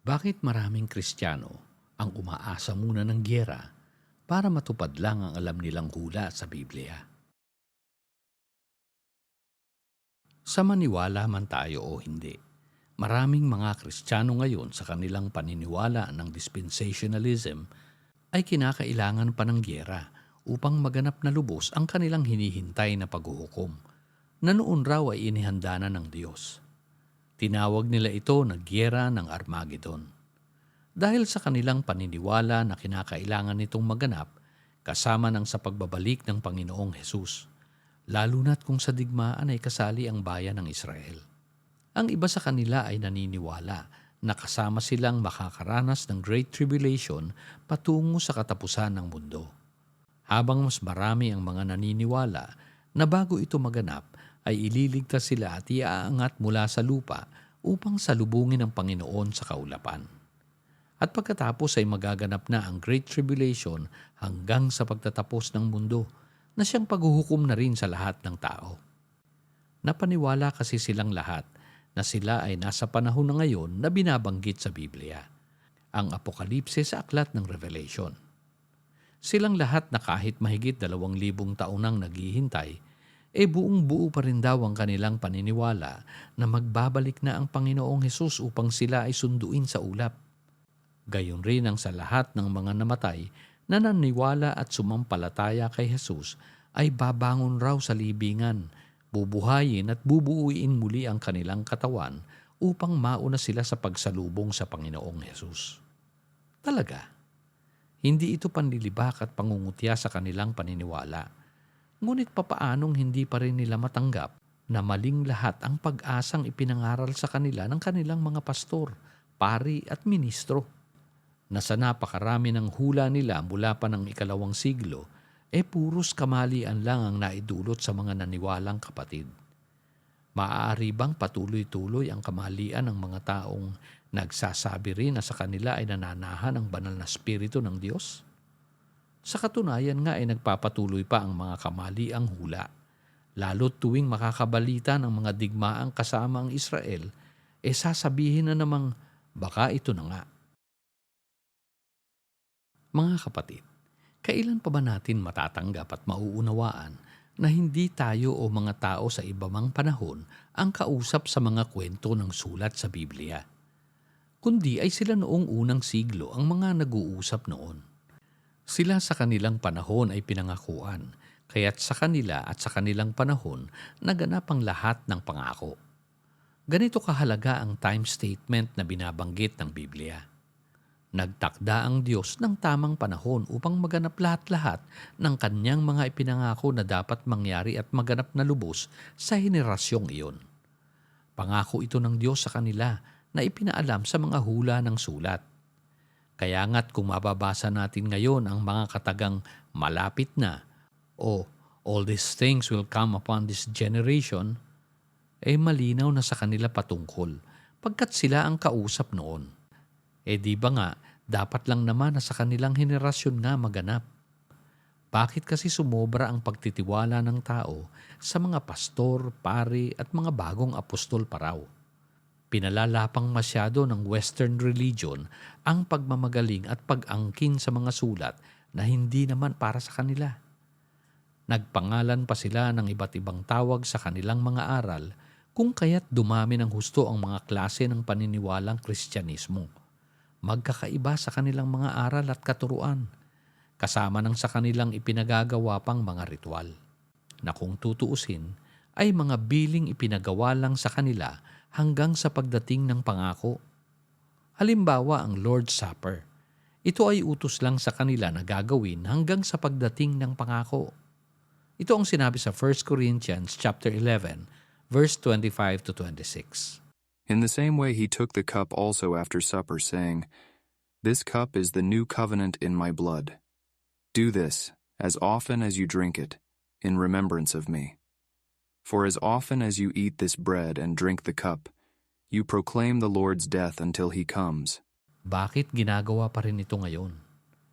Bakit maraming Kristiyano ang umaasa muna ng giyera para matupad lang ang alam nilang hula sa Biblia? Sa maniwala man tayo o hindi, maraming mga Kristiyano ngayon sa kanilang paniniwala ng dispensationalism ay kinakailangan pa ng giyera upang maganap na lubos ang kanilang hinihintay na paghuhukom na noon raw ay inihanda na ng Diyos. Tinawag nila ito na giyera ng Armageddon. Dahil sa kanilang paniniwala na kinakailangan nitong maganap kasama ng sa pagbabalik ng Panginoong Hesus, lalo na't kung sa digmaan ay kasali ang bayan ng Israel. Ang iba sa kanila ay naniniwala na kasama silang makakaranas ng Great Tribulation patungo sa katapusan ng mundo. Habang mas marami ang mga naniniwala na bago ito maganap ay ililigtas sila at iaangat mula sa lupa upang salubungin ang Panginoon sa kaulapan. At pagkatapos ay magaganap na ang Great Tribulation hanggang sa pagtatapos ng mundo na siyang paghuhukom na rin sa lahat ng tao. Napaniwala kasi silang lahat na sila ay nasa panahon na ngayon na binabanggit sa Biblia, ang Apokalipse sa aklat ng Revelation. Silang lahat na kahit mahigit 2,000 taon nang naghihintay, buong buo pa rin daw ang kanilang paniniwala na magbabalik na ang Panginoong Hesus upang sila ay sunduin sa ulap. Gayon rin ang sa lahat ng mga namatay na naniwala at sumampalataya kay Jesus ay babangon raw sa libingan, bubuhayin at bubuuin muli ang kanilang katawan upang mauna sila sa pagsalubong sa Panginoong Hesus. Talaga, hindi ito panlilibak at pangungutya sa kanilang paniniwala. Ngunit papaanong hindi pa rin nila matanggap na maling lahat ang pag-asang ipinangaral sa kanila ng kanilang mga pastor, pari at ministro, na sa napakarami ng hula nila mula pa ng 2 siglo, puros kamalian lang ang naidulot sa mga naniwalang kapatid. Maaari bang patuloy-tuloy ang kamalian ng mga taong nagsasabi rin na sa kanila ay nananahan ang banal na spirito ng Diyos? Sa katunayan nga ay nagpapatuloy pa ang mga kamaliang hula, lalo tuwing makakabalita ng mga digmaang kasama ang Israel, sasabihin na namang baka ito na nga. Mga kapatid, kailan pa ba natin matatanggap at mauunawaan na hindi tayo o mga tao sa iba mang panahon ang kausap sa mga kwento ng sulat sa Biblia? Kundi ay sila noong unang siglo ang mga nag-uusap noon. Sila sa kanilang panahon ay pinangakuan, kaya't sa kanila at sa kanilang panahon naganap ang lahat ng pangako. Ganito kahalaga ang time statement na binabanggit ng Biblia. Nagtakda ang Diyos ng tamang panahon upang maganap lahat-lahat ng kanyang mga ipinangako na dapat mangyari at maganap na lubos sa henerasyong iyon. Pangako ito ng Diyos sa kanila na ipinaalam sa mga hula ng sulat. Kaya nga't kung mababasa natin ngayon ang mga katagang malapit na o all these things will come upon this generation, malinaw na sa kanila patungkol pagkat sila ang kausap noon. Di ba nga, dapat lang naman na sa kanilang henerasyon nga maganap. Bakit kasi sumobra ang pagtitiwala ng tao sa mga pastor, pari at mga bagong apostol pa raw? Pinalalapang masyado ng Western religion ang pagmamagaling at pag-angkin sa mga sulat na hindi naman para sa kanila. Nagpangalan pa sila ng iba't ibang tawag sa kanilang mga aral kung kaya't dumami ng husto ang mga klase ng paniniwalang Kristyanismo. Magkakaiba sa kanilang mga aral at katuruan, kasama ng sa kanilang ipinagagawa pang mga ritual, na kung tutuusin ay mga biling ipinagawa lang sa kanila hanggang sa pagdating ng pangako. Halimbawa ang Lord's Supper. Ito ay utos lang sa kanila na gagawin hanggang sa pagdating ng pangako. Ito ang sinabi sa 1 Corinthians chapter 11, verse 25 to 26. In the same way he took the cup also after supper, saying, "This cup is the new covenant in my blood. Do this, as often as you drink it, in remembrance of me. For as often as you eat this bread and drink the cup, you proclaim the Lord's death until he comes." Bakit ginagawa pa rin ito ngayon?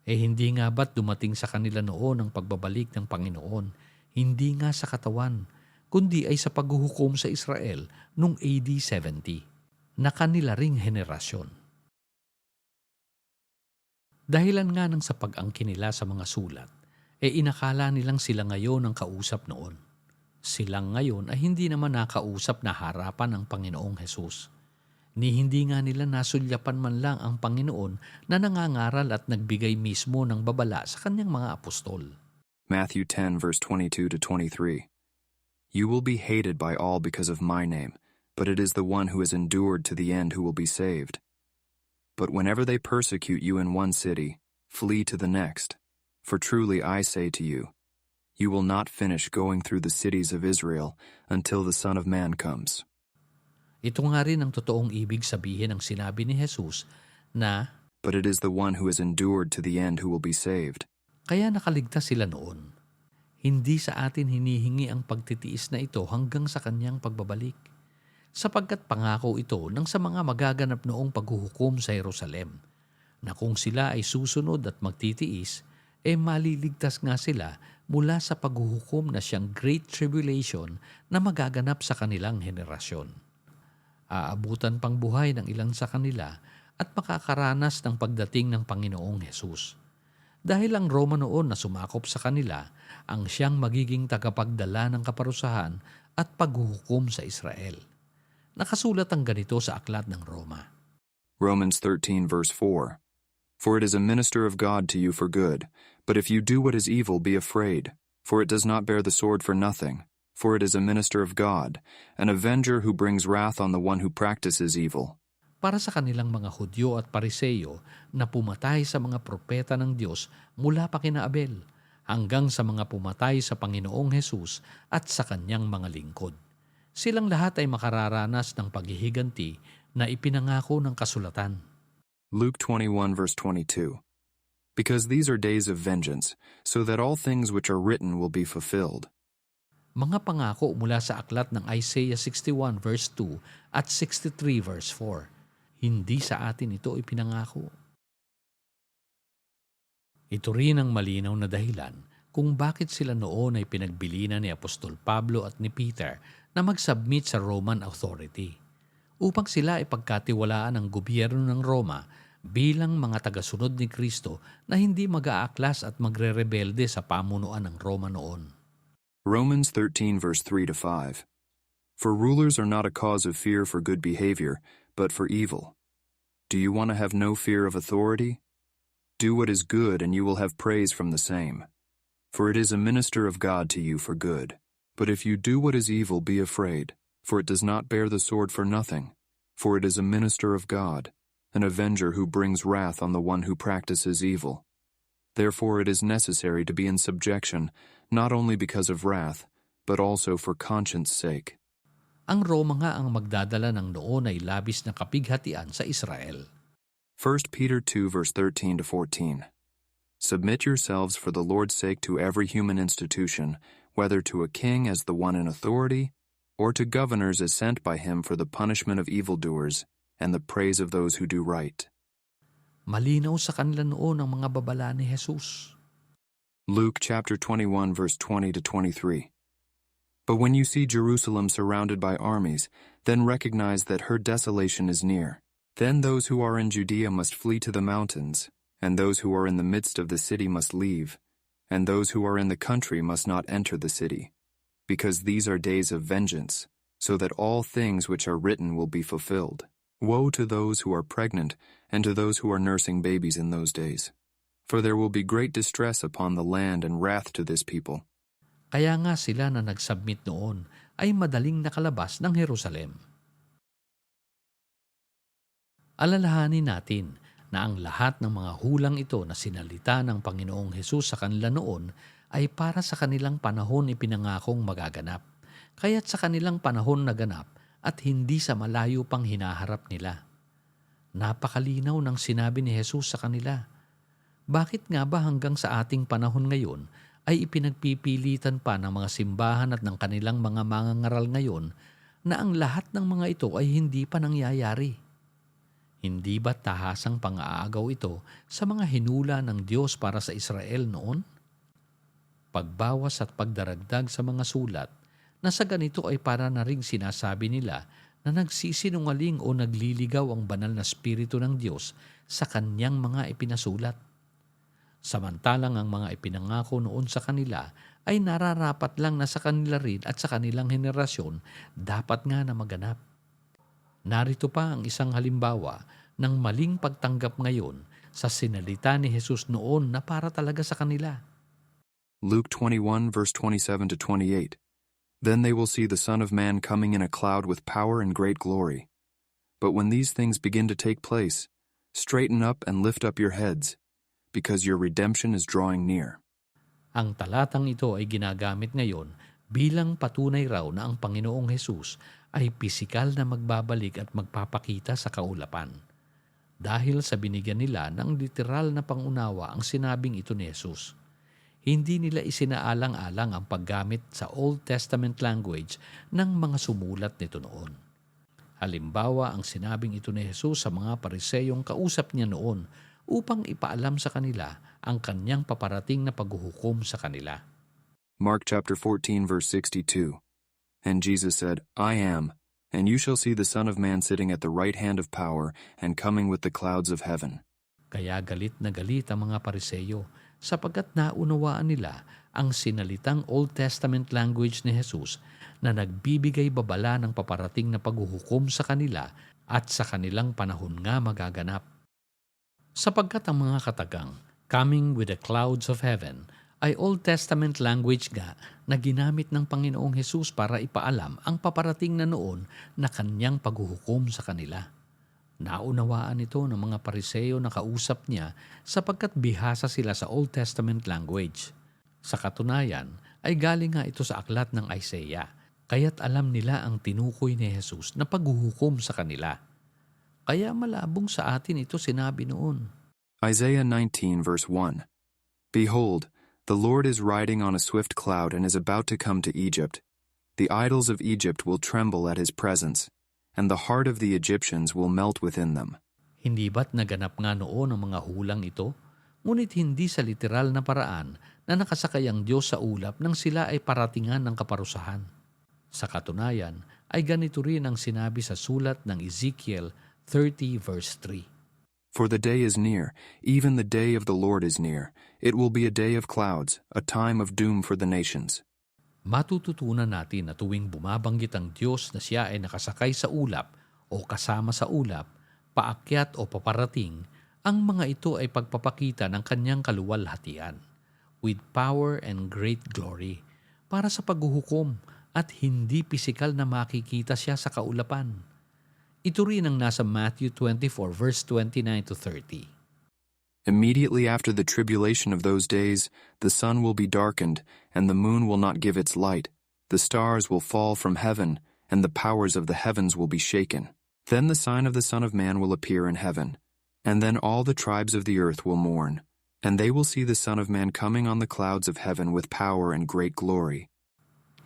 Hindi nga ba't dumating sa kanila noon ang pagbabalik ng Panginoon? Hindi nga sa katawan, kundi ay sa paghuhukom sa Israel noong AD 70 na kanila ring henerasyon. Dahilan nga ng sa pag-angkin nila sa mga sulat, inakala nilang sila ngayon ang kausap noon. Silang ngayon ay hindi naman nakausap na harapan ng Panginoong Hesus. Ni hindi nga nila nasulyapan man lang ang Panginoon na nangangaral at nagbigay mismo ng babala sa kanyang mga apostol. Matthew 10 verse 22 to 23. You will be hated by all because of my name, but it is the one who has endured to the end who will be saved. But whenever they persecute you in one city, flee to the next. For truly I say to you, you will not finish going through the cities of Israel until the Son of Man comes. Ito nga rin ang totoong ibig sabihin ng sinabi ni Jesus na But it is the one who has endured to the end who will be saved. kaya nakaligtas sila noon. Hindi sa atin hinihingi ang pagtitiis na ito hanggang sa kanyang pagbabalik. Sapagkat pangako ito ng sa mga magaganap noong paghuhukom sa Jerusalem, na kung sila ay susunod at magtitiis, maliligtas nga sila mula sa paghuhukom na siyang Great Tribulation na magaganap sa kanilang henerasyon. Aabutan pang buhay ng ilan sa kanila at makakaranas ng pagdating ng Panginoong Hesus. Dahil ang Roma noon na sumakop sa kanila ang siyang magiging tagapagdala ng kaparusahan at paghuhukom sa Israel. Nakasulat ang ganito sa aklat ng Roma. Romans 13 verse 4. For it is a minister of God to you for good, but if you do what is evil, be afraid, for it does not bear the sword for nothing, for it is a minister of God, an avenger who brings wrath on the one who practices evil. Para sa kanilang mga Hudyo at Pariseyo na pumatay sa mga propeta ng Diyos mula pa kina Abel, hanggang sa mga pumatay sa Panginoong Hesus at sa kanyang mga lingkod. Silang lahat ay makararanas ng paghihiganti na ipinangako ng kasulatan. Luke 21 verse 22. Because these are days of vengeance, so that all things which are written will be fulfilled. Mga pangako mula sa aklat ng Isaiah 61 verse 2 at 63 verse 4. Hindi sa atin ito ipinangako. Ito rin ang malinaw na dahilan kung bakit sila noon ay pinagbilinan ni Apostol Pablo at ni Peter na mag-submit sa Roman authority upang sila ay pagkatiwalaan ng gobyerno ng Roma bilang mga tagasunod ni Kristo na hindi mag-aaklas at magre-rebelde sa pamunuan ng Roma noon. Romans 13 verse 3 to 5. For rulers are not a cause of fear for good behavior, but for evil. Do you want to have no fear of authority? Do what is good, and you will have praise from the same. For it is a minister of God to you for good. But if you do what is evil, be afraid, for it does not bear the sword for nothing. For it is a minister of God, an avenger who brings wrath on the one who practices evil. Therefore it is necessary to be in subjection, not only because of wrath, but also for conscience sake. Ang Roma nga ang magdadala ng noon ay labis na kapighatian sa Israel. 1 Peter 2 verse 13 to 14. Submit yourselves for the Lord's sake to every human institution, whether to a king as the one in authority, or to governors as sent by him for the punishment of evildoers and the praise of those who do right. Malinaw sa kanila noon ang mga babala ni Jesus. Luke chapter 21 verse 20 to 23. But when you see Jerusalem surrounded by armies, then recognize that her desolation is near. Then those who are in Judea must flee to the mountains, and those who are in the midst of the city must leave, and those who are in the country must not enter the city, because these are days of vengeance, so that all things which are written will be fulfilled. Woe to those who are pregnant, and to those who are nursing babies in those days. For there will be great distress upon the land and wrath to this people. Kaya nga sila na nag-submit noon ay madaling nakalabas ng Jerusalem. Alalahanin natin na ang lahat ng mga hulang ito na sinalita ng Panginoong Hesus sa kanila noon ay para sa kanilang panahon ipinangakong magaganap, kaya't sa kanilang panahon naganap at hindi sa malayo pang hinaharap nila. Napakalinaw ng sinabi ni Hesus sa kanila. Bakit nga ba hanggang sa ating panahon ngayon ay ipinagpipilitan pa ng mga simbahan at ng kanilang mga mangangaral ngayon na ang lahat ng mga ito ay hindi pa nangyayari? Hindi ba tahasang pang-aagaw ito sa mga hinula ng Diyos para sa Israel noon? Pagbawas at pagdaragdag sa mga sulat na sa ganito ay para na ring sinasabi nila na nagsisinungaling o nagliligaw ang banal na Espiritu ng Diyos sa kanyang mga ipinasulat. Samantalang ang mga ipinangako noon sa kanila ay nararapat lang na sa kanila rin at sa kanilang henerasyon dapat nga na maganap. Narito pa ang isang halimbawa ng maling pagtanggap ngayon sa sinalita ni Jesus noon na para talaga sa kanila. Luke 21, verse 27 to 28. Then they will see the Son of Man coming in a cloud with power and great glory. But when these things begin to take place, straighten up and lift up your heads, because your redemption is drawing near. Ang talatang ito ay ginagamit ngayon bilang patunay raw na ang Panginoong Hesus ay pisikal na magbabalik at magpapakita sa kaulapan. Dahil sa binigyan nila ng literal na pangunawa ang sinabing ito ni Jesus. Hindi nila isinaalang-alang ang paggamit sa Old Testament language ng mga sumulat nito noon. Halimbawa, ang sinabing ito ni Jesus sa mga pariseyong kausap niya noon upang ipaalam sa kanila ang kanyang paparating na paghuhukom sa kanila. Mark chapter 14, verse 62. And Jesus said, I am, and you shall see the Son of Man sitting at the right hand of power and coming with the clouds of heaven. Kaya galit na galit ang mga pariseyo sapagkat naunawaan nila ang sinalitang Old Testament language ni Jesus na nagbibigay babala ng paparating na paghuhukom sa kanila at sa kanilang panahon nga magaganap. Sapagkat ang mga katagang, coming with the clouds of heaven, ay Old Testament language nga na ginamit ng Panginoong Hesus para ipaalam ang paparating na noon na kanyang paghuhukom sa kanila. Naunawaan ito ng mga pariseyo na kausap niya sapagkat bihasa sila sa Old Testament language. Sa katunayan ay galing nga ito sa aklat ng Isaiah, kaya't alam nila ang tinukoy ni Jesus na paghuhukom sa kanila. Kaya malabong sa atin ito sinabi noon. Isaiah 19, verse 1. Behold, the Lord is riding on a swift cloud and is about to come to Egypt. The idols of Egypt will tremble at his presence, and the heart of the Egyptians will melt within them. Hindi ba't naganap nga noon ang mga hulang ito? Ngunit hindi sa literal na paraan na nakasakay ang Diyos sa ulap nang sila ay paratingan ng kaparusahan. Sa katunayan ay ganito rin ang sinabi sa sulat ng Ezekiel 30 verse 3. For the day is near, even the day of the Lord is near. It will be a day of clouds, a time of doom for the nations. Matututunan natin na tuwing bumabanggit ang Diyos na siya ay nakasakay sa ulap o kasama sa ulap, paakyat o paparating, ang mga ito ay pagpapakita ng kanyang kaluwalhatian, with power and great glory, para sa paghuhukom at hindi pisikal na makikita siya sa kaulapan. Ito rin ang nasa Matthew 24 verse 29 to 30. Immediately after the tribulation of those days, the sun will be darkened, and the moon will not give its light. The stars will fall from heaven, and the powers of the heavens will be shaken. Then the sign of the Son of Man will appear in heaven, and then all the tribes of the earth will mourn, and they will see the Son of Man coming on the clouds of heaven with power and great glory.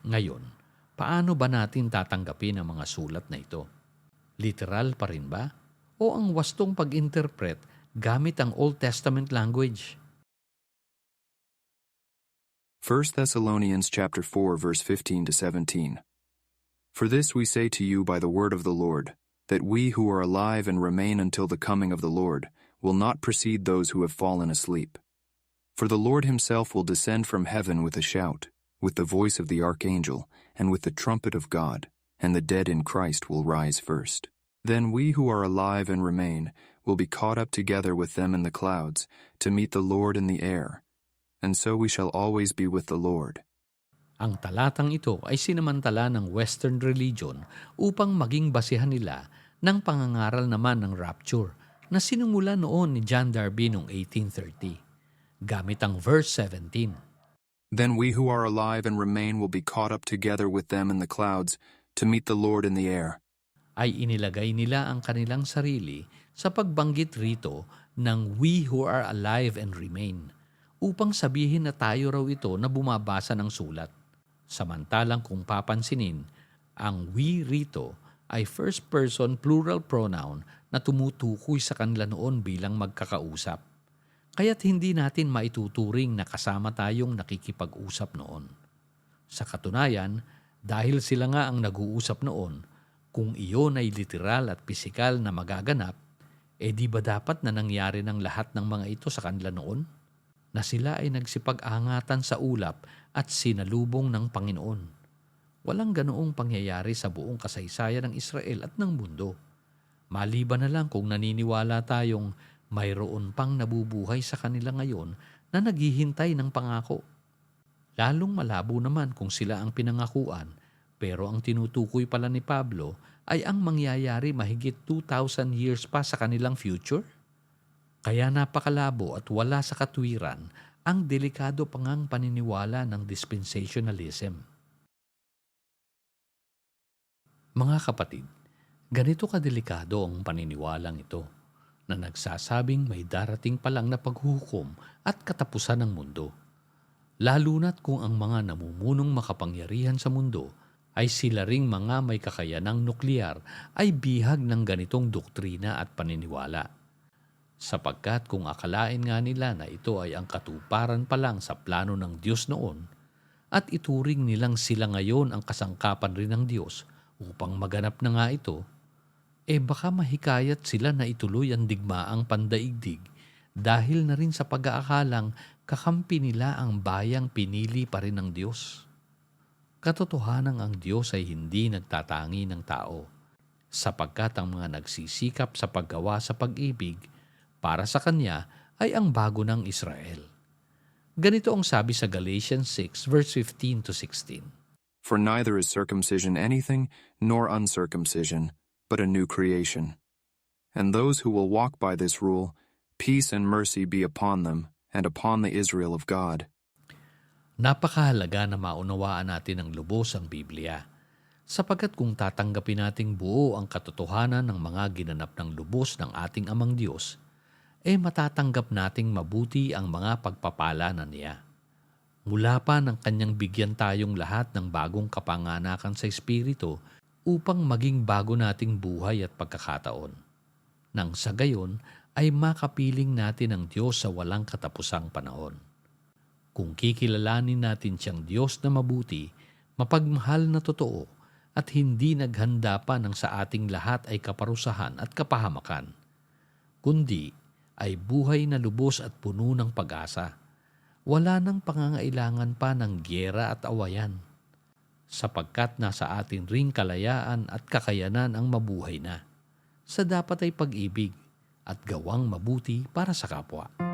Ngayon, paano ba natin tatanggapin ang mga sulat na ito? Literal pa rin ba? O ang wastong pag-interpret gamit ang Old Testament language? 1 Thessalonians chapter 4, verse 15 to 17. For this we say to you by the word of the Lord, that we who are alive and remain until the coming of the Lord will not precede those who have fallen asleep. For the Lord himself will descend from heaven with a shout, with the voice of the archangel, and with the trumpet of God, and the dead in Christ will rise first. Then we who are alive and remain will be caught up together with them in the clouds to meet the Lord in the air, and so we shall always be with the Lord. Ang talatang ito ay sinamantala ng Western religion upang maging basihan nila ng pangangaral naman ng rapture na sinumula noon ni John Darby noong 1830. Gamit ang verse 17. Then we who are alive and remain will be caught up together with them in the clouds to meet the Lord in the air. Ay inilagay nila ang kanilang sarili sa pagbanggit rito ng we who are alive and remain upang sabihin na tayo raw ito na bumabasa ng sulat. Samantalang kung papansinin, ang we rito ay first person plural pronoun na tumutukoy sa kanila noon bilang magkakausap. Kaya't hindi natin maituturing na kasama tayong nakikipag-usap noon. Sa katunayan, dahil sila nga ang nag-uusap noon, kung iyon ay literal at pisikal na magaganap, di ba dapat na nangyari ng lahat ng mga ito sa kanila noon? na sila ay nagsipag-angatan sa ulap at sinalubong ng Panginoon. Walang ganoong pangyayari sa buong kasaysayan ng Israel at ng mundo. Maliban na lang kung naniniwala tayong mayroon pang nabubuhay sa kanila ngayon na naghihintay ng pangako. Lalong malabo naman kung sila ang pinangakuan, pero ang tinutukoy pala ni Pablo ay ang mangyayari mahigit 2,000 years pa sa kanilang future. Kaya napakalabo at wala sa katwiran ang delikado pangang paniniwala ng dispensationalism. Mga kapatid, ganito kadelikado ang paniniwalang ito na nagsasabing may darating pa lang na paghuhukom at katapusan ng mundo. Lalo na't kung ang mga namumunong makapangyarihan sa mundo ay sila ring mga may kakayanang nuklear ay bihag ng ganitong doktrina at paniniwala. Sapagkat kung akalain nga nila na ito ay ang katuparan pa lang sa plano ng Diyos noon, at ituring nilang sila ngayon ang kasangkapan rin ng Diyos upang maganap na nga ito, baka mahikayat sila na ituloy ang digmaang pandaigdig dahil na rin sa pag-aakalang kakampi nila ang bayang pinili pa rin ng Diyos. Katotohanan ang Diyos ay hindi nagtatangi ng tao, sapagkat ang mga nagsisikap sa paggawa sa pag-ibig para sa Kanya ay ang bago ng Israel. Ganito ang sabi sa Galatians 6 verse 15 to 16. For neither is circumcision anything, nor uncircumcision, but a new creation. And those who will walk by this rule, peace and mercy be upon them, and upon the Israel of God. Napakahalaga na maunawaan natin ng lubos ang Biblia, sapagkat kung tatanggapin nating buo ang katotohanan ng mga ginanap ng lubos ng ating Amang Diyos, matatanggap nating mabuti ang mga pagpapala na niya. Mula pa ng kanyang bigyan tayong lahat ng bagong kapanganakan sa Espiritu upang maging bago nating buhay at pagkakataon. Nang sa gayon ay makapiling natin ang Diyos sa walang katapusang panahon. Kung kikilalanin natin siyang Diyos na mabuti, mapagmahal na totoo, at hindi naghanda pa ng sa ating lahat ay kaparusahan at kapahamakan, kundi ay buhay na lubos at puno ng pag-asa. Wala nang pangangailangan pa ng gyera at awayan, sapagkat nasa atin ring kalayaan at kakayanan ang mabuhay na, sa dapat ay pag-ibig at gawang mabuti para sa kapwa.